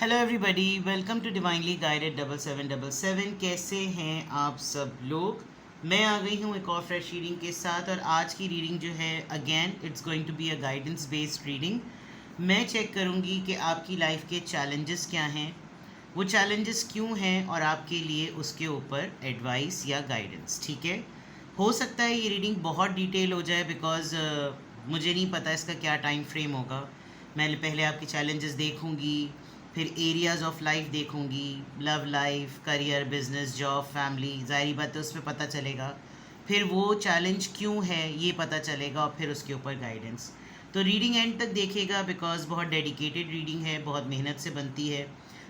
Hello everybody, welcome to divinely guided 7777। कैसे हैं आप सब लोग। मैं आ गई हूँ एक और फ्रेश रीडिंग के साथ। और आज की रीडिंग जो है, again it's going to be a guidance based reading. मैं चेक करूँगी कि आपकी लाइफ के चैलेंजेस क्या हैं, वो चैलेंजेस क्यों हैं, और आपके लिए उसके ऊपर एडवाइस या गाइडेंस। ठीक है। हो सकता है ये रीडिंग बहुत डिटेल हो जाए, बिकॉज़ मुझे नहीं पता इसका क्या टाइम फ्रेम होगा। मैं पहले आपके चैलेंजेस देखूंगी, फिर एरियाज़ ऑफ लाइफ देखूंगी, love life, career, business, job, family. ज़ाहिर बात है उसमें पता चलेगा फिर वो चैलेंज क्यों है, ये पता चलेगा, और फिर उसके ऊपर गाइडेंस। तो रीडिंग एंड तक देखिएगा, बिकॉज़ बहुत डेडिकेटेड रीडिंग है, बहुत मेहनत से बनती है।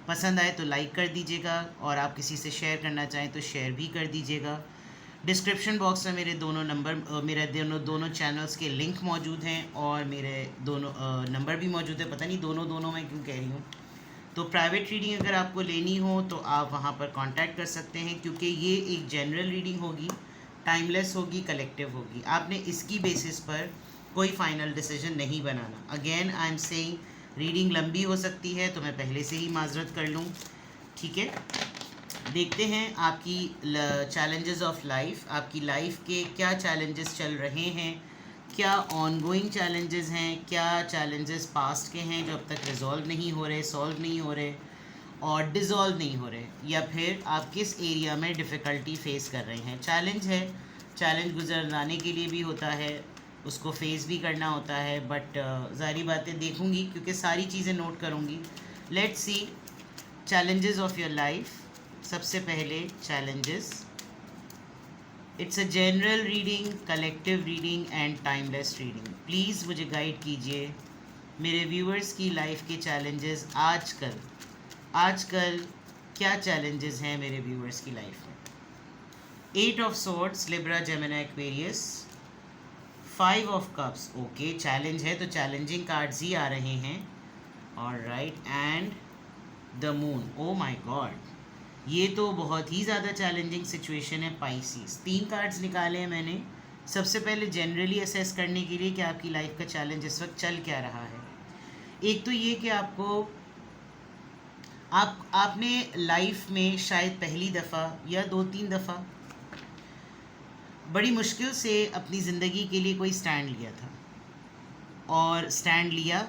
पसंद आए तो लाइक कर दीजिएगा, और आप किसी से शेयर करना चाहें तो शेयर भी कर दीजिएगा। डिस्क्रिप्शन बॉक्स में मेरे दोनों नंबर, मेरे दोनों चैनल्स के लिंक मौजूद हैं, और मेरे दोनों नंबर भी मौजूद है। पता नहीं दोनों दोनों मैं क्यों कह रही हूँ। तो प्राइवेट रीडिंग अगर आपको लेनी हो तो आप वहाँ पर कांटेक्ट कर सकते हैं, क्योंकि ये एक जनरल रीडिंग होगी, टाइमलेस होगी, कलेक्टिव होगी। आपने इसकी बेसिस पर कोई फाइनल डिसीजन नहीं बनाना। Again I am saying reading लंबी हो सकती है, तो मैं पहले से ही माजरत कर लूँ। ठीक है। देखते हैं आपकी चैलेंजेस ऑफ लाइफ, आपकी लाइफ के क्या चैलेंजेस चल रहे हैं, क्या ऑनगोइंग चैलेंजेस हैं, क्या चैलेंजेस पास्ट के हैं जो अब तक रिजॉल्व नहीं हो रहे, सॉल्व नहीं हो रहे और डिज़ोल्व नहीं हो रहे, या फिर आप किस एरिया में डिफ़िकल्टी फेस कर रहे हैं। चैलेंज है, चैलेंज गुजरने के लिए भी होता है, उसको फेस भी करना होता है। बट ज़ाहिर बातें देखूंगी, क्योंकि सारी चीज़ें नोट करूंगी। Let's see challenges of your life. सबसे पहले challenges. It's a general reading, collective reading and timeless reading. Please मुझे गाइड कीजिए मेरे व्यूअर्स की लाइफ के चैलेंजेस आजकल आजकल क्या चैलेंजेस हैं मेरे व्यूअर्स की लाइफ में। 8 of swords, Libra, Gemini, Aquarius. 5 of cups. Okay, challenge है तो चैलेंजिंग कार्ड्स ही आ रहे हैं। Alright, and the moon. Oh my God, ये तो बहुत ही ज़्यादा चैलेंजिंग सिचुएशन है। पाइसिस। 3 कार्ड्स निकाले हैं मैंने। सबसे पहले जनरली असेस करने के लिए कि आपकी लाइफ का चैलेंज इस वक्त चल क्या रहा है। एक तो ये कि आपने लाइफ में शायद पहली दफ़ा या 2-3 दफ़ा बड़ी मुश्किल से अपनी ज़िंदगी के लिए कोई स्टैंड लिया था, और स्टैंड लिया,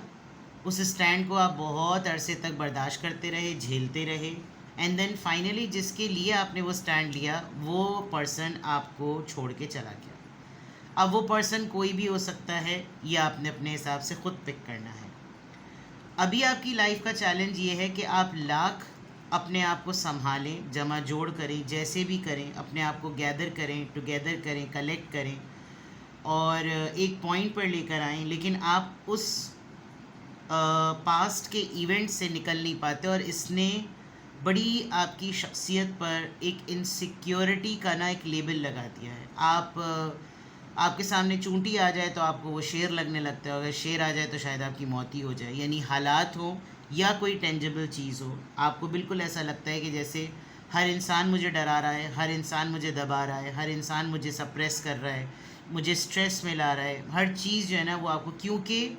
उस स्टैंड को आप बहुत अरसे तक बर्दाश्त करते रहे, झेलते रहे, एंड देन फाइनली जिसके लिए आपने वो स्टैंड लिया, वो पर्सन आपको छोड़ के चला गया। अब वो पर्सन कोई भी हो सकता है, या आपने अपने हिसाब से ख़ुद पिक करना है। अभी आपकी लाइफ का चैलेंज ये है कि आप लाख अपने आप को संभालें, जमा जोड़ करें, जैसे भी करें, अपने आप को गैदर करें, टुगेदर करें, कलेक्ट करें, और एक पॉइंट पर लेकर आएँ, लेकिन आप उस पास्ट के इवेंट से निकल नहीं पाते, और इसने बड़ी आपकी शख्सियत पर एक इनसिक्योरिटी का ना एक लेबल लगा दिया है। आपके सामने चूंटी आ जाए तो आपको वो शेर लगने लगता है, अगर शेर आ जाए तो शायद आपकी मौत ही हो जाए। यानी हालात हो या कोई टेंजिबल चीज़ हो, आपको बिल्कुल ऐसा लगता है कि जैसे हर इंसान मुझे डरा रहा है, हर इंसान मुझे दबा रहा है, हर इंसान मुझे सप्रेस कर रहा है, मुझे स्ट्रेस में ला रहा है। हर चीज़ जो है ना वो आपको, क्योंकि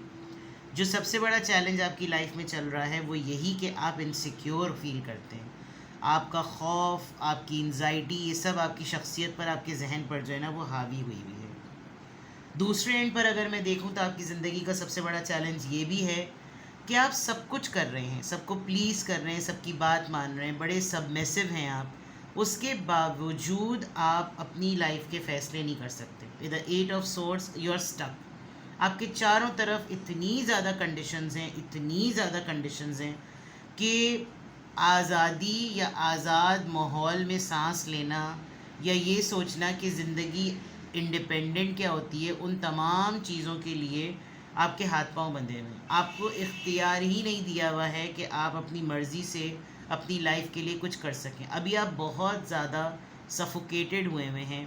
जो सबसे बड़ा चैलेंज आपकी लाइफ में चल रहा है वो यही कि आप इनसिक्योर फील करते हैं। आपका खौफ, आपकी एंजाइटी, ये सब आपकी शख्सियत पर, आपके जहन पर जो है ना वो हावी हुई हुई है। दूसरे एंड पर अगर मैं देखूं तो आपकी ज़िंदगी का सबसे बड़ा चैलेंज ये भी है कि आप सब कुछ कर रहे हैं, सबको प्लीज़ कर रहे हैं, सबकी बात मान रहे हैं, बड़े सबमिसिव हैं आप, उसके बावजूद आप अपनी लाइफ के फ़ैसले नहीं कर सकते। With the 8 of swords you are stuck. आपके चारों तरफ इतनी ज़्यादा कंडीशंस हैं, इतनी ज़्यादा कंडीशंस हैं कि आज़ादी या आज़ाद माहौल में सांस लेना, या ये सोचना कि ज़िंदगी इंडिपेंडेंट क्या होती है, उन तमाम चीज़ों के लिए आपके हाथ पांव बंधे हुए हैं। आपको इख्तियार ही नहीं दिया हुआ है कि आप अपनी मर्ज़ी से अपनी लाइफ के लिए कुछ कर सकें। अभी आप बहुत ज़्यादा सफोकेटेड हुए हैं।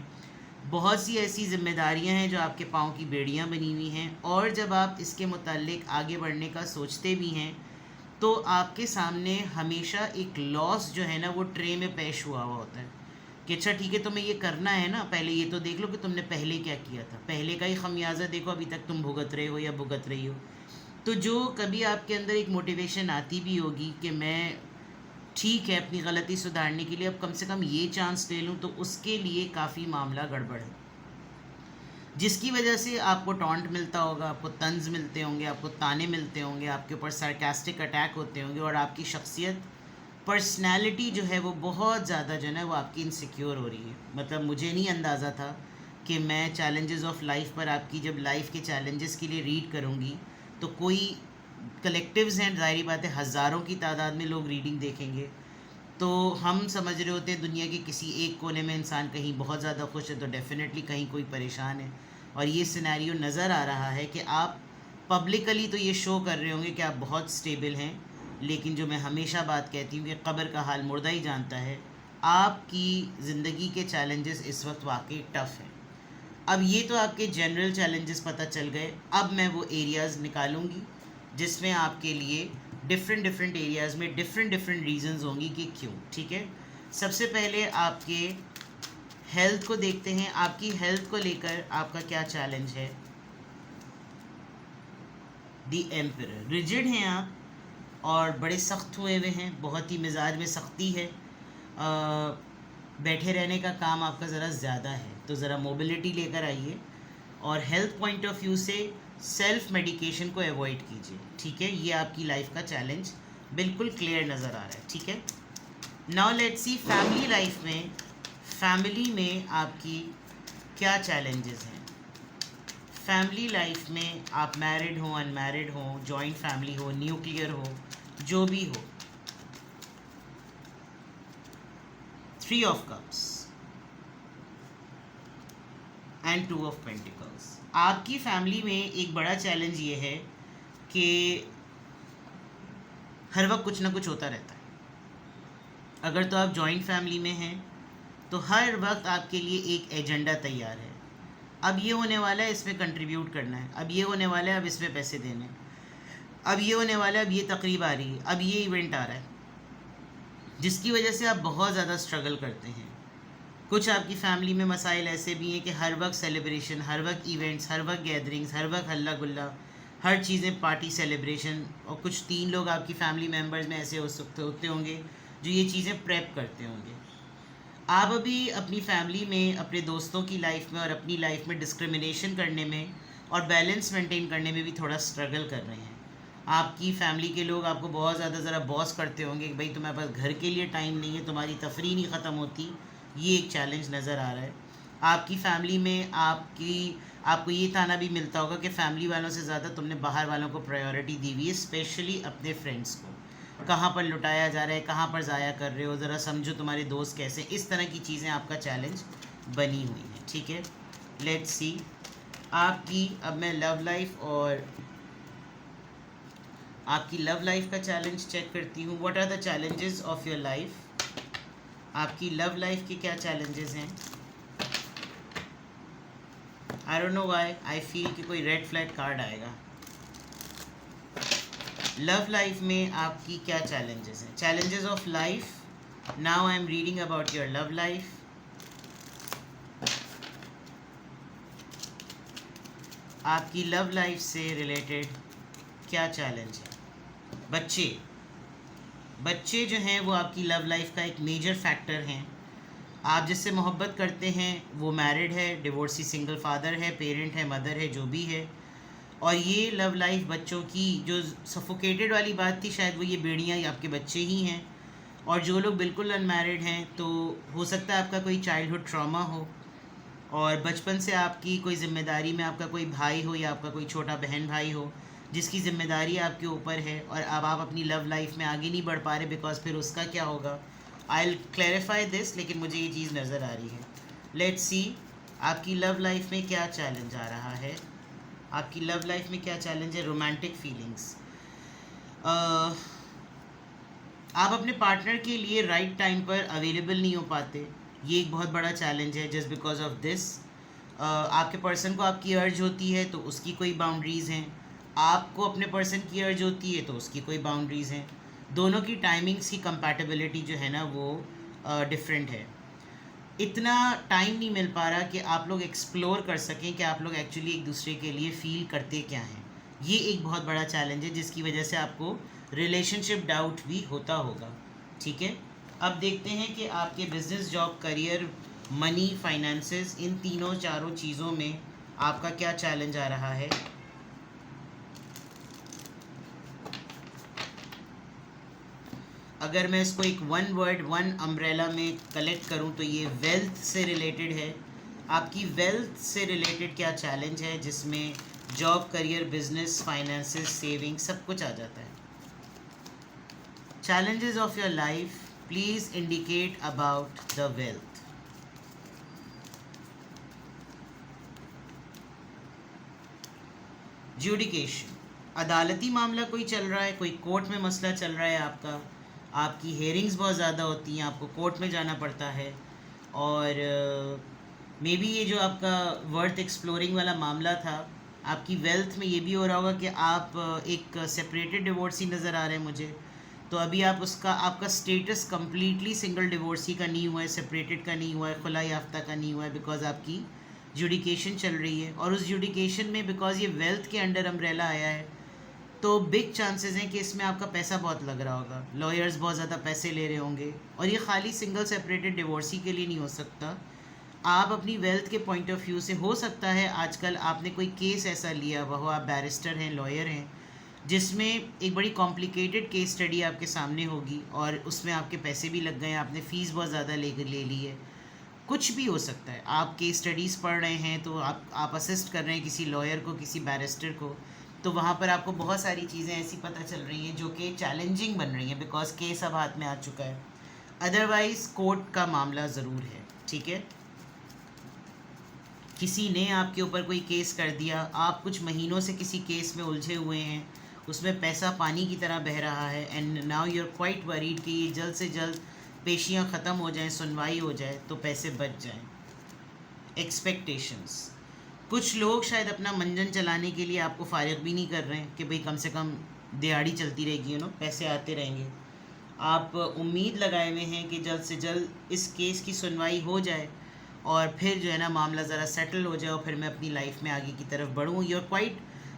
बहुत सी ऐसी ज़िम्मेदारियां हैं जो आपके पाँव की बेड़ियां बनी हुई हैं, और जब आप इसके मुताल्लिक आगे बढ़ने का सोचते भी हैं तो आपके सामने हमेशा एक लॉस जो है ना वो ट्रे में पेश हुआ हुआ होता है कि अच्छा ठीक है, तुम्हें ये करना है ना, पहले ये तो देख लो कि तुमने पहले क्या किया था, पहले का ही खमियाजा देखो, अभी तक तुम भुगत रहे हो या भुगत रही हो। तो जो कभी आपके अंदर एक मोटिवेशन आती भी होगी कि मैं ठीक है अपनी गलती सुधारने के लिए अब कम से कम ये चांस ले लूँ, तो उसके लिए काफ़ी मामला गड़बड़ है, जिसकी वजह से आपको टॉन्ट मिलता होगा, आपको तंज मिलते होंगे, आपको ताने मिलते होंगे, आपके ऊपर सार्कास्टिक अटैक होते होंगे, और आपकी शख्सियत पर्सनैलिटी जो है वो बहुत ज़्यादा जो है वो आपकी इनसिक्योर हो रही है। मतलब मुझे नहीं अंदाज़ा था कि मैं चैलेंजेस ऑफ लाइफ पर आपकी जब लाइफ के चैलेंजेस के लिए रीड करूँगी तो कोई कलेक्टिव्स हैं, ज़ाहिर बात है हज़ारों की तादाद में लोग रीडिंग देखेंगे, तो हम समझ रहे होते हैं दुनिया के किसी एक कोने में इंसान कहीं बहुत ज़्यादा खुश है तो डेफिनेटली कहीं कोई परेशान है। और ये सिनेरियो नज़र आ रहा है कि आप पब्लिकली तो ये शो कर रहे होंगे कि आप बहुत स्टेबल हैं, लेकिन जो मैं हमेशा बात कहती हूँ कि कब्र का हाल मुर्दा ही जानता है, आपकी ज़िंदगी के चैलेंजेस इस वक्त वाकई टफ़ हैं। अब ये तो आपके जनरल चैलेंजेस पता चल गए, अब मैं वो एरियाज़ निकालूंगी जिसमें आपके लिए डिफरेंट एरियाज़ में डिफरेंट रीजंस होंगी कि क्यों। ठीक है, सबसे पहले आपके हेल्थ को देखते हैं। आपकी हेल्थ को लेकर आपका क्या चैलेंज है? दी एम्परर, रिजिड हैं आप और बड़े सख्त हुए हुए हैं, बहुत ही मिजाज में सख्ती है, बैठे रहने का काम आपका ज़रा ज़्यादा है, तो ज़रा मोबिलिटी लेकर आइए। और हेल्थ पॉइंट ऑफ व्यू से सेल्फ मेडिकेशन को अवॉइड कीजिए। ठीक है, ये आपकी लाइफ का चैलेंज बिल्कुल क्लियर नज़र आ रहा है। ठीक है, now let's see family life में, फैमिली में आपकी क्या चैलेंजेस हैं। फैमिली लाइफ में आप मैरिड हो, अनमैरिड हो, जॉइंट फैमिली हो, न्यूक्लियर हो, जो भी हो, 3 of cups and 2 of pentacles. आपकी फैमिली में एक बड़ा चैलेंज ये है कि हर वक्त कुछ ना कुछ होता रहता है। अगर तो आप जॉइंट फैमिली में हैं तो हर वक्त आपके लिए एक एजेंडा तैयार है, अब ये होने वाला है इसमें कंट्रीब्यूट करना है, अब ये होने वाला है अब इसमें पैसे देने हैं, अब ये होने वाला है अब ये तकरीब आ रही है, अब ये इवेंट आ रहा है, जिसकी वजह से आप बहुत ज़्यादा स्ट्रगल करते हैं। कुछ आपकी फैमिली में मसाइल ऐसे भी हैं कि हर वक्त सेलिब्रेशन, हर वक्त इवेंट्स, हर वक्त गैदरिंग्स, हर वक्त हल्ला गुल्ला, हर चीज़ें पार्टी सेलिब्रेशन। और कुछ 3 लोग आपकी फैमिली मेम्बर्स में ऐसे होते होंगे जो ये चीज़ें प्रेप करते होंगे। आप अभी अपनी फैमिली में, अपने दोस्तों की लाइफ में और अपनी लाइफ में डिस्क्रिमिनेशन करने में और बैलेंस मेंटेन करने में भी थोड़ा स्ट्रगल कर रहे हैं। आपकी फैमिली के लोग आपको बहुत ज़्यादा ज़रा बॉस करते होंगे कि भाई तुम्हारे पास घर के लिए टाइम नहीं है, तुम्हारी तफरीह नहीं ख़त्म होती, ये एक चैलेंज नज़र आ रहा है। आपकी फ़ैमिली में आपको ये ताना भी मिलता होगा कि फ़ैमिली वालों से ज़्यादा तुमने बाहर वालों को प्रायोरिटी दी हुई है, स्पेशली अपने फ्रेंड्स को। कहाँ पर लुटाया जा रहा है, कहाँ पर ज़ाया कर रहे हो, ज़रा समझो तुम्हारे दोस्त कैसे, इस तरह की चीज़ें आपका चैलेंज बनी हुई हैं। ठीक है, लेट्स सी आपकी, अब मैं लव लाइफ और आपकी लव लाइफ का चैलेंज चेक करती हूँ। What are the challenges of your life? आपकी लव लाइफ के क्या चैलेंजेस हैं? I don't know why I feel कि कोई रेड फ्लैग कार्ड आएगा। लव लाइफ में आपकी क्या चैलेंजेस हैं? Challenges of life. Now I am reading about your love life. आपकी लव लाइफ से रिलेटेड क्या चैलेंज है? बच्चे जो हैं वो आपकी लव लाइफ का एक मेजर फैक्टर हैं। आप जिससे मोहब्बत करते हैं वो मैरिड है, डिवोर्सी सिंगल फादर है, पेरेंट है, मदर है, जो भी है। और ये लव लाइफ बच्चों की जो सफोकेटेड वाली बात थी, शायद वो ये बेड़ियाँ आपके बच्चे ही हैं। और जो लोग बिल्कुल अनमैरिड हैं तो हो सकता है आपका कोई चाइल्डहुड ट्रॉमा हो और बचपन से आपकी कोई ज़िम्मेदारी में आपका कोई भाई हो या आपका कोई छोटा बहन भाई हो जिसकी ज़िम्मेदारी आपके ऊपर है, और अब आप अपनी लव लाइफ में आगे नहीं बढ़ पा रहे बिकॉज फिर उसका क्या होगा। आई विल क्लैरिफाई दिस, लेकिन मुझे ये चीज़ नज़र आ रही है। लेट्स सी आपकी लव लाइफ में क्या चैलेंज आ रहा है। आपकी लव लाइफ में क्या चैलेंज है? Romantic feelings. आप अपने पार्टनर के लिए राइट टाइम पर अवेलेबल नहीं हो पाते, ये एक बहुत बड़ा चैलेंज है। जस्ट बिकॉज ऑफ दिस आपके पर्सन को आपकी अर्ज होती है तो उसकी कोई बाउंड्रीज़ हैं, आपको अपने पर्सन की अर्ज होती है तो उसकी कोई बाउंड्रीज़ हैं। दोनों की टाइमिंग्स की कंपैटिबिलिटी जो है ना वो डिफरेंट है। इतना टाइम नहीं मिल पा रहा कि आप लोग एक्सप्लोर कर सकें कि आप लोग एक्चुअली एक दूसरे के लिए फ़ील करते क्या हैं। ये एक बहुत बड़ा चैलेंज है जिसकी वजह से आपको रिलेशनशिप डाउट भी होता होगा, ठीक है। अब देखते हैं कि आपके business, job, career, money, finances, इन तीनों चारों चीज़ों में आपका क्या चैलेंज आ रहा है। अगर मैं इसको एक वन वर्ड, वन अम्ब्रेला में कलेक्ट करूं तो ये वेल्थ से रिलेटेड है। आपकी वेल्थ से रिलेटेड क्या चैलेंज है जिसमें job, career, business, finances, saving सब कुछ आ जाता है। challenges of your life, please indicate about the wealth. ज्यूडिकेशन, अदालती मामला कोई चल रहा है, कोई कोर्ट में मसला चल रहा है आपका, आपकी हेयरिंग्स बहुत ज़्यादा होती हैं, आपको कोर्ट में जाना पड़ता है। और मे बी ये जो आपका वर्थ एक्सप्लोरिंग वाला मामला था, आपकी वेल्थ में ये भी हो रहा होगा कि आप एक सेपरेटेड डिवोर्सी नज़र आ रहे हैं मुझे। तो अभी आप उसका, आपका स्टेटस कम्प्लीटली सिंगल डिवोर्सी का नहीं हुआ है, सेपरेटेड का नहीं हुआ है, खुला याफ्ता का नहीं हुआ है, बिकॉज आपकी जुडिकेशन चल रही है। और उस जुडिकेशन में बिकॉज ये वेल्थ के अंडर अम्ब्रेला आया है तो बिग चांसेस हैं कि इसमें आपका पैसा बहुत लग रहा होगा, लॉयर्स बहुत ज़्यादा पैसे ले रहे होंगे। और ये खाली सिंगल सेपरेटेड डिवोर्सी के लिए नहीं हो सकता। आप अपनी वेल्थ के पॉइंट ऑफ व्यू से, हो सकता है आजकल आपने कोई केस ऐसा लिया हुआ हो, आप बैरिस्टर हैं, लॉयर हैं, जिसमें एक बड़ी कॉम्प्लिकेटेड केस स्टडी आपके सामने होगी और उसमें आपके पैसे भी लग गए हैं, आपने फ़ीस बहुत ज़्यादा ले ली है। कुछ भी हो सकता है। आप केस स्टडीज़ पढ़ रहे हैं तो आप असिस्ट कर रहे हैं किसी लॉयर को, किसी बैरिस्टर को, तो वहाँ पर आपको बहुत सारी चीज़ें ऐसी पता चल रही हैं जो कि चैलेंजिंग बन रही हैं बिकॉज केस अब हाथ में आ चुका है। अदरवाइज़ कोर्ट का मामला ज़रूर है, ठीक है। किसी ने आपके ऊपर कोई केस कर दिया, आप कुछ महीनों से किसी केस में उलझे हुए हैं, उसमें पैसा पानी की तरह बह रहा है, and now you are quite worried कि ये जल्द से जल्द पेशियाँ ख़त्म हो जाएं, सुनवाई हो जाए तो पैसे बच जाएं। एक्सपेक्टेशंस, कुछ लोग शायद अपना मंजन चलाने के लिए आपको फारिग भी नहीं कर रहे हैं कि भाई कम से कम दिहाड़ी चलती रहेगी, पैसे आते रहेंगे। आप उम्मीद लगाए हुए हैं कि जल्द से जल्द इस केस की सुनवाई हो जाए और फिर जो है ना मामला ज़रा सेटल हो जाए और फिर मैं अपनी लाइफ में आगे की तरफ बढ़ूँ।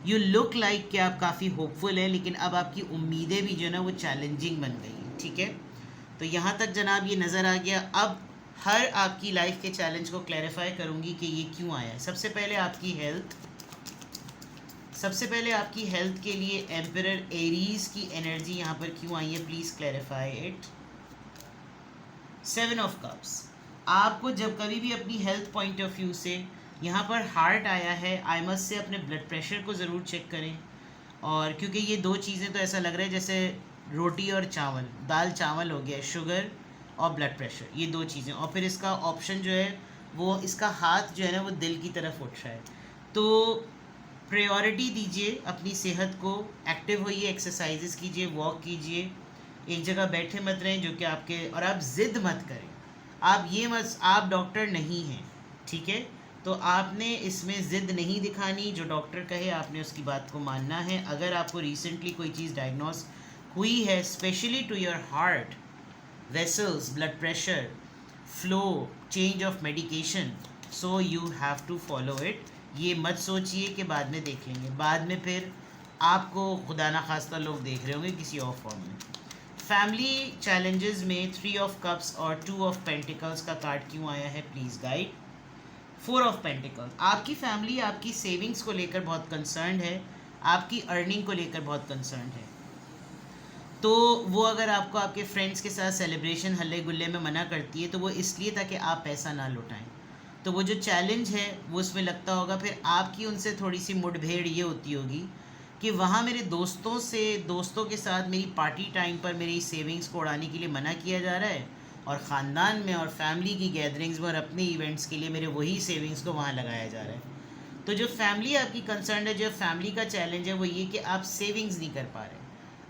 यू लुक लाइक कि आप काफ़ी होपफुल हैं, लेकिन अब आपकी उम्मीदें भी जो है ना वो चैलेंजिंग बन गई हैं, ठीक है। तो यहाँ तक जनाब ये नज़र आ गया। अब हर आपकी लाइफ के चैलेंज को क्लैरिफाई करूँगी कि ये क्यों आया है। सबसे पहले आपकी हेल्थ के लिए एम्परर एरीज की एनर्जी यहाँ पर क्यों आई है, please clarify it. 7 of cups, आपको जब कभी भी अपनी हेल्थ पॉइंट ऑफ व्यू से यहाँ पर हार्ट आया है, आई मस्ट से अपने ब्लड प्रेशर को ज़रूर चेक करें। और क्योंकि ये दो चीज़ें तो ऐसा लग रहा है जैसे रोटी और चावल, दाल चावल हो गया, शुगर और ब्लड प्रेशर, ये दो चीज़ें। और फिर इसका ऑप्शन जो है वो, इसका हाथ जो है ना वो दिल की तरफ उठ रहा है। तो प्रायोरिटी दीजिए अपनी सेहत को, एक्टिव होइए, एक्सरसाइजेस कीजिए, वॉक कीजिए, एक जगह बैठे मत रहें जो कि आपके, और आप ज़िद मत करें। आप ये मत, आप डॉक्टर नहीं हैं, ठीक है, तो आपने इसमें ज़िद नहीं दिखानी। जो डॉक्टर कहे आपने उसकी बात को मानना है। अगर आपको रिसेंटली कोई चीज़ डायग्नोस हुई है, specially to your heart, vessels, blood pressure, flow, change of medication, so you have to follow it. ये मत सोचिए कि बाद में देख लेंगे, बाद में फिर आपको खुदा ना खास्ता लोग देख रहे होंगे किसी और फॉर्म में। फैमिली चैलेंजेस में 3 ऑफ कप्स और 2 ऑफ पेंटिकल्स का कार्ड क्यों आया है, प्लीज़ गाइड। 4 ऑफ पेंटिकल्स, आपकी फैमिली आपकी सेविंग्स को लेकर बहुत कंसर्न है, आपकी अर्निंग को लेकर बहुत कंसर्न है। तो वो अगर आपको आपके फ्रेंड्स के साथ सेलिब्रेशन हल्ले गुल्ले में मना करती है तो वो इसलिए ताकि आप पैसा ना लौटाएं। तो वो जो चैलेंज है वो उसमें लगता होगा। फिर आपकी उनसे थोड़ी सी मुठभेड़ ये होती होगी कि वहाँ मेरे दोस्तों के साथ मेरी पार्टी टाइम पर मेरी सेविंग्स को उड़ाने के लिए मना किया जा रहा है, और ख़ानदान में और फैमिली की गैदरिंग्स में और अपने इवेंट्स के लिए मेरे वही सेविंग्स को वहाँ लगाया जा रहा है। तो जो फैमिली आपकी कंसर्न है, जो फैमिली का चैलेंज है वो ये कि आप सेविंग्स नहीं कर पा रहे,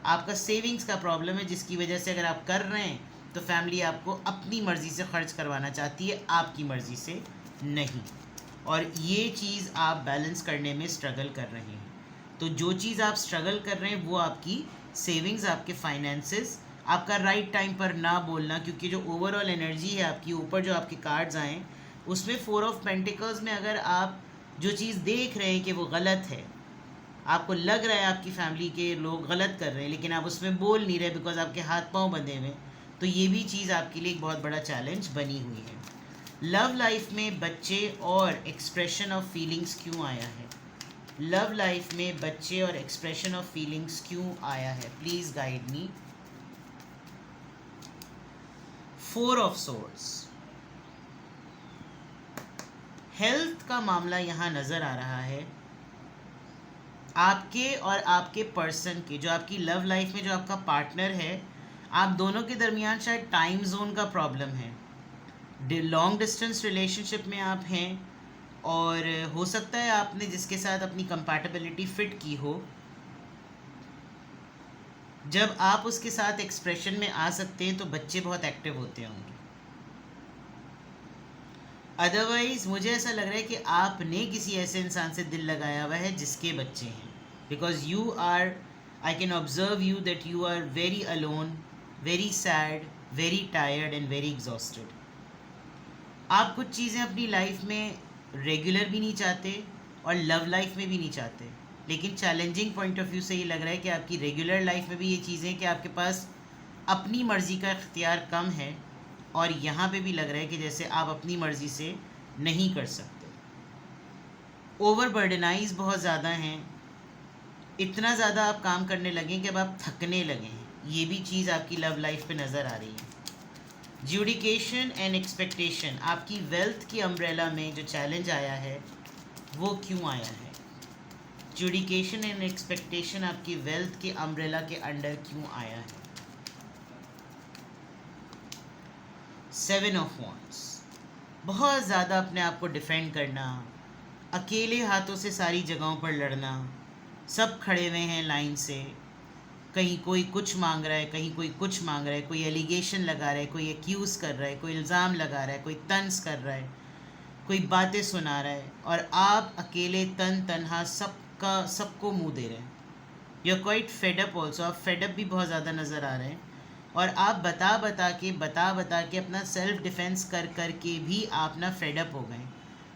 आपका सेविंग्स का प्रॉब्लम है, जिसकी वजह से अगर आप कर रहे हैं तो फैमिली आपको अपनी मर्ज़ी से खर्च करवाना चाहती है, आपकी मर्ज़ी से नहीं। और ये चीज़ आप बैलेंस करने में स्ट्रगल कर रहे हैं। तो जो चीज़ आप स्ट्रगल कर रहे हैं वो आपकी सेविंग्स, आपके फाइनेंसेस, आपका राइट टाइम पर ना बोलना, क्योंकि जो ओवरऑल एनर्जी है आपकी ऊपर, जो आपके कार्ड्स आएँ उसमें 4 ऑफ पेंटिकल्स में अगर आप जो चीज़ देख रहे हैं कि वो गलत है, आपको लग रहा है आपकी फैमिली के लोग गलत कर रहे हैं, लेकिन आप उसमें बोल नहीं रहे बिकॉज आपके हाथ पांव बंधे हुए हैं, तो ये भी चीज़ आपके लिए एक बहुत बड़ा चैलेंज बनी हुई है। लव लाइफ में बच्चे और एक्सप्रेशन ऑफ फीलिंग्स क्यों आया है? लव लाइफ में बच्चे और एक्सप्रेशन ऑफ फीलिंग्स क्यों आया है? Please guide me. 4 of swords. Health का मामला यहाँ नजर आ रहा है आपके और आपके पर्सन के, जो आपकी लव लाइफ में जो आपका पार्टनर है, आप दोनों के दरमियान शायद टाइम जोन का प्रॉब्लम है। लॉन्ग डिस्टेंस रिलेशनशिप में आप हैं और हो सकता है आपने जिसके साथ अपनी कंपैटिबिलिटी फिट की हो, जब आप उसके साथ एक्सप्रेशन में आ सकते हैं तो बच्चे बहुत एक्टिव होते होंगे। अदरवाइज मुझे ऐसा लग रहा है कि आपने किसी ऐसे इंसान से दिल लगाया हुआ है जिसके बच्चे हैं, because you are, I can observe you that you are very alone, very sad, very tired and very exhausted. आप कुछ चीज़ें अपनी लाइफ में रेगुलर भी नहीं चाहते और लव लाइफ में भी नहीं चाहते, लेकिन चैलेंजिंग पॉइंट ऑफ व्यू से ये लग रहा है कि आपकी रेगुलर लाइफ में भी ये चीज़ें कि आपके पास अपनी मर्ज़ी का इख्तियार कम है, और यहाँ पे भी लग रहा है कि जैसे आप अपनी मर्ज़ी से नहीं कर सकते। ओवर बर्डनाइज बहुत ज़्यादा हैं, इतना ज़्यादा आप काम करने लगें कि अब आप थकने लगें, ये भी चीज़ आपकी लव लाइफ पे नज़र आ रही है। ज्यूडिकेशन एंड एक्सपेक्टेशन, आपकी वेल्थ की अम्ब्रेला में जो चैलेंज आया है वो क्यों आया है? ज्यूडिकेशन एंड एक्सपेक्टेशन आपकी वेल्थ के अम्ब्रेला के अंडर क्यों आया है? 7 ऑफ वॉन्ड्स, बहुत ज़्यादा अपने आप को डिफेंड करना, अकेले हाथों से सारी जगहों पर लड़ना, सब खड़े हुए हैं लाइन से, कहीं कोई कुछ मांग रहा है, कहीं कोई कुछ मांग रहा है, कोई एलिगेशन लगा रहा है, कोई एक्यूज़ कर रहा है, कोई इल्ज़ाम लगा रहा है, कोई तंज कर रहा है, कोई बातें सुना रहा है, और आप अकेले तन्हा सबको मुंह दे रहे हैं। You are quite fed up also, आप फेडअप भी बहुत ज़्यादा नज़र आ रहे हैं, और आप बता बता के अपना सेल्फ डिफेंस कर के भी आप ना फेडअप हो गए।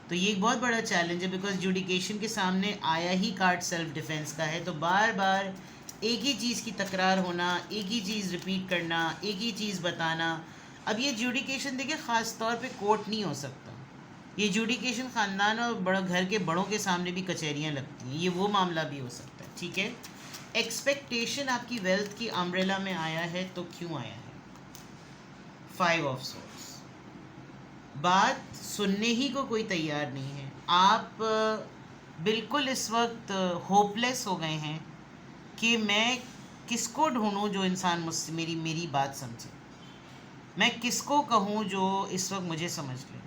तो ये एक बहुत बड़ा चैलेंज है, बिकॉज ज्यूडिकेशन के सामने आया ही कार्ड सेल्फ डिफेंस का है, तो बार बार एक ही चीज़ की तकरार होना, एक ही चीज़ रिपीट करना, एक ही चीज़ बताना। अब ये ज्यूडिकेशन देखिए ख़ास तौर पे कोर्ट नहीं हो सकता, ये ज्यूडिकेशन ख़ानदान और बड़ा घर के बड़ों के सामने भी कचहरियाँ लगती हैं, ये वो मामला भी हो सकता है, ठीक है। एक्सपेक्टेशन आपकी वेल्थ की अम्ब्रेला में आया है, तो क्यों आया है? 5 ऑफ सोर्ड्स, बात सुनने ही को कोई तैयार नहीं है, आप बिल्कुल इस वक्त होपलेस हो गए हैं कि मैं किसको ढूंढूं जो इंसान मुझसे मेरी बात समझे, मैं किसको कहूं जो इस वक्त मुझे समझ ले।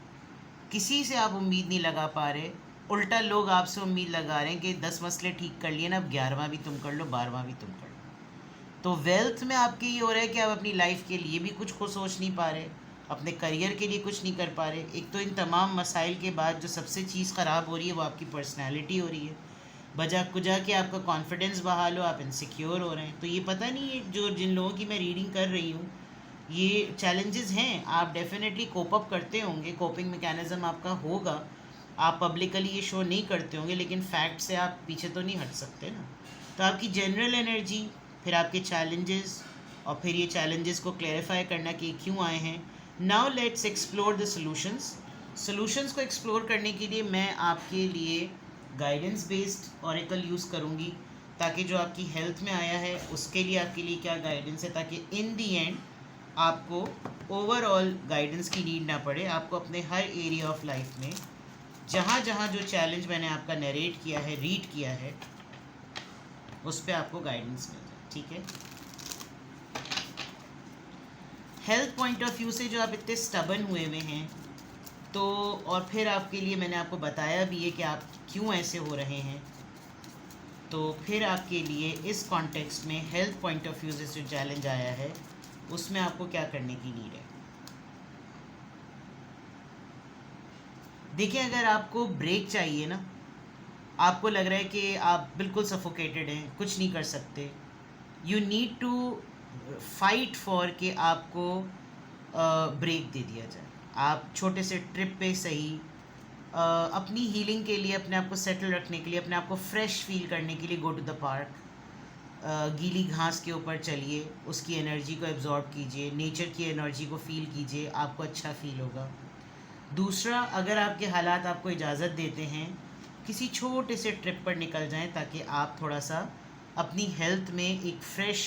किसी से आप उम्मीद नहीं लगा पा रहे, उल्टा लोग आपसे उम्मीद लगा रहे हैं कि 10 मसले ठीक कर लिए ना, अब 11वां भी तुम कर लो, 12वां भी तुम कर लो। तो वेल्थ में आपके ये हो रहा है कि आप अपनी लाइफ के लिए भी कुछ को सोच नहीं पा रहे, अपने करियर के लिए कुछ नहीं कर पा रहे। एक तो इन तमाम मसाइल के बाद जो सबसे चीज़ ख़राब हो रही है वो आपकी पर्सनैलिटी हो रही है, बजा कुजा के आपका कॉन्फिडेंस बहाल हो, आप इनसिक्योर हो रहे हैं। तो ये पता नहीं है जो जिन लोगों की मैं रीडिंग कर रही हूँ, ये चैलेंजेस हैं, आप डेफिनेटली कोप अप करते होंगे, कोपिंग मैकेनिज़्म आपका होगा, आप पब्लिकली ये शो नहीं करते होंगे, लेकिन फैक्ट से आप पीछे तो नहीं हट सकते ना। तो आपकी जनरल एनर्जी, फिर आपके चैलेंजेस, और फिर ये चैलेंजेस को क्लैरिफाई करना कि क्यों आए हैं। Now let's explore the solutions को एक्सप्लोर करने के लिए मैं आपके लिए गाइडेंस बेस्ड ऑरेकल यूज़ करूँगी, ताकि जो आपकी हेल्थ में आया है उसके लिए आपके लिए क्या गाइडेंस है, ताकि इन दी एंड आपको ओवरऑल गाइडेंस की नीड ना पड़े, आपको अपने हर एरिया ऑफ लाइफ में जहाँ जहाँ जो चैलेंज मैंने आपका नरेट किया है, रीड किया है, उस पर आपको गाइडेंस मिल जाए, ठीक है। हेल्थ पॉइंट ऑफ व्यू से जो आप इतने स्टबन हुए हुए हैं, तो और फिर आपके लिए मैंने आपको बताया भी है कि आप क्यों ऐसे हो रहे हैं, तो फिर आपके लिए इस कॉन्टेक्स्ट में हेल्थ पॉइंट ऑफ व्यू से जो चैलेंज आया है उसमें आपको क्या करने की नीड है। देखिए, अगर आपको ब्रेक चाहिए ना, आपको लग रहा है कि आप बिल्कुल सफोकेटेड हैं, कुछ नहीं कर सकते, you need to fight for कि आपको ब्रेक दे दिया जाए। आप छोटे से ट्रिप पे सही, अपनी हीलिंग के लिए, अपने आप को सेटल रखने के लिए, अपने आप को फ्रेश फील करने के लिए गो टू द पार्क। गीली घास के ऊपर चलिए, उसकी एनर्जी को एब्जॉर्ब कीजिए, नेचर की एनर्जी को फील कीजिए, आपको अच्छा फील होगा। दूसरा, अगर आपके हालात आपको इजाज़त देते हैं, किसी छोटे से ट्रिप पर निकल जाएं ताकि आप थोड़ा सा अपनी हेल्थ में एक फ्रेश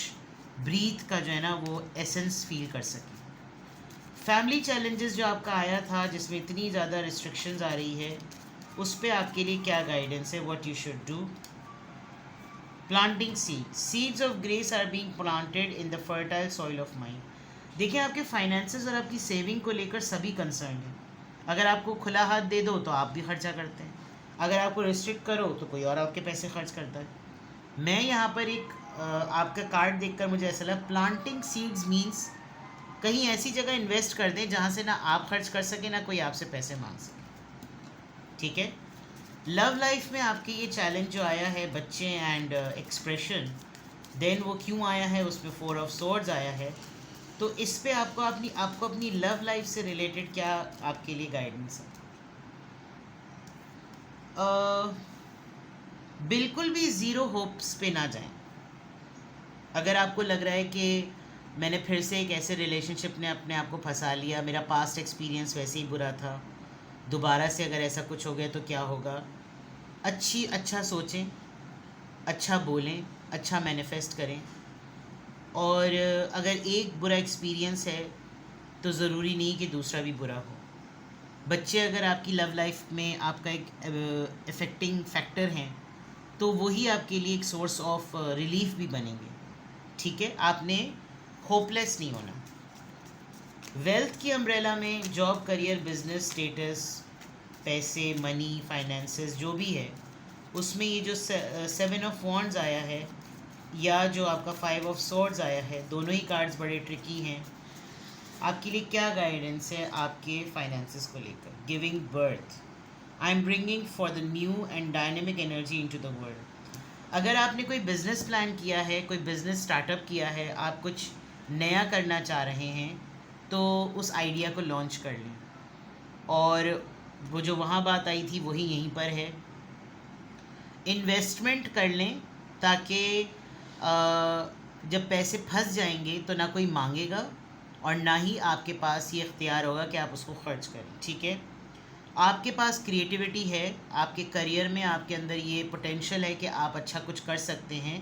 ब्रीथ का जो है ना वो एसेंस फील कर सकें। फैमिली चैलेंजेस जो आपका आया था जिसमें इतनी ज़्यादा रिस्ट्रिक्शंस आ रही है, उस पर आपके लिए क्या गाइडेंस है, what you should do. Planting seeds of grace are being planted in the fertile soil of mind. देखिए, आपके फाइनेंसेस और आपकी सेविंग को लेकर सभी कंसर्न हैं। अगर आपको खुला हाथ दे दो तो आप भी खर्चा करते हैं, अगर आपको रिस्ट्रिक्ट करो तो कोई और आपके पैसे खर्च करता है। मैं यहाँ पर एक आपका कार्ड देखकर मुझे ऐसा लगा, प्लांटिंग सीड्स मीन्स कहीं ऐसी जगह इन्वेस्ट कर दें जहाँ से ना आप खर्च कर सकें ना कोई आपसे पैसे मांग सके। ठीक है। लव लाइफ में आपके ये चैलेंज जो आया है बच्चे एंड एक्सप्रेशन, देन वो क्यों आया है, उसमें 4 ऑफ स्वॉर्ड्स आया है। तो इस पे आपको अपनी लव लाइफ से रिलेटेड क्या आपके लिए गाइडेंस है। बिल्कुल भी ज़ीरो होप्स पे ना जाएं। अगर आपको लग रहा है कि मैंने फिर से एक ऐसे रिलेशनशिप ने अपने आप को फंसा लिया, मेरा पास्ट एक्सपीरियंस वैसे ही बुरा था, दोबारा से अगर ऐसा कुछ हो गया तो क्या होगा, अच्छा सोचें, अच्छा बोलें, अच्छा मैनिफेस्ट करें। और अगर एक बुरा एक्सपीरियंस है तो ज़रूरी नहीं कि दूसरा भी बुरा हो। बच्चे अगर आपकी लव लाइफ में आपका एक इफ़ेक्टिंग फैक्टर हैं तो वही आपके लिए एक सोर्स ऑफ रिलीफ भी बनेंगे। ठीक है, आपने होपलेस नहीं होना। वेल्थ की अम्ब्रेला में जॉब, करियर, बिजनेस, स्टेटस, पैसे, मनी, फाइनेंसेस जो भी है, उसमें ये जो 7 ऑफ वॉन्ड्स आया है या जो आपका 5 ऑफ स्वॉर्ड्स आया है, दोनों ही कार्ड्स बड़े ट्रिकी हैं। आपके लिए क्या गाइडेंस है आपके फाइनेंसेस को लेकर। Giving birth, I am bringing for the new and dynamic energy into the world. अगर आपने कोई बिज़नेस प्लान किया है, कोई बिज़नेस स्टार्टअप किया है, आप कुछ नया करना चाह रहे हैं, तो उस आइडिया को लॉन्च कर लें। और वो जो वहाँ बात आई थी वही यहीं पर है। इन्वेस्टमेंट कर लें ताकि जब पैसे फंस जाएंगे तो ना कोई मांगेगा और ना ही आपके पास ये इख्तियार होगा कि आप उसको खर्च करें। ठीक है। आपके पास क्रिएटिविटी है, आपके करियर में आपके अंदर ये पोटेंशियल है कि आप अच्छा कुछ कर सकते हैं,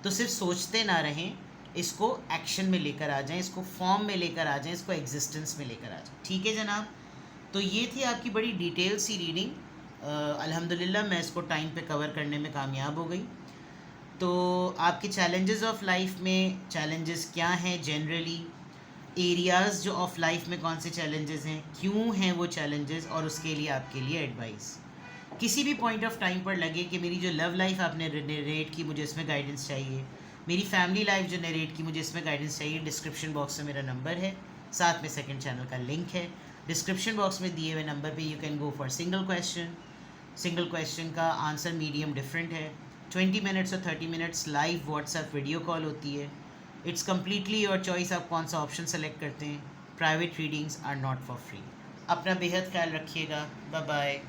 तो सिर्फ सोचते ना रहें, इसको एक्शन में लेकर आ जाएं, इसको फॉर्म में लेकर आ जाएं, इसको एग्जिस्टेंस में लेकर आ जाएं। ठीक है जनाब। तो ये थी आपकी बड़ी डिटेल सी रीडिंग। अल्हम्दुलिल्लाह मैं इसको टाइम पे कवर करने में कामयाब हो गई। तो आपके चैलेंजेस ऑफ लाइफ में चैलेंजेस क्या हैं, जनरली एरियाज़ जो ऑफ लाइफ में कौन से चैलेंजेस हैं, क्यों हैं वो चैलेंजेस, और उसके लिए आपके लिए एडवाइस। किसी भी पॉइंट ऑफ टाइम पर लगे कि मेरी जो लव लाइफ आपने नरेट की, मुझे इसमें गाइडेंस चाहिए, मेरी फैमिली लाइफ जो नरेट की, मुझे इसमें गाइडेंस चाहिए, डिस्क्रिप्शन बॉक्स में मेरा नंबर है, साथ में सेकंड चैनल का लिंक है। डिस्क्रिप्शन बॉक्स में दिए हुए नंबर पे you can go for single question का आंसर मीडियम डिफरेंट है। 20 मिनट्स और 30 minutes live WhatsApp video call होती है। इट्स कम्प्लीटली योर चॉइस, आप कौन सा ऑप्शन सेलेक्ट करते हैं। Private readings are not for free. अपना बेहद ख्याल रखिएगा। Bye bye.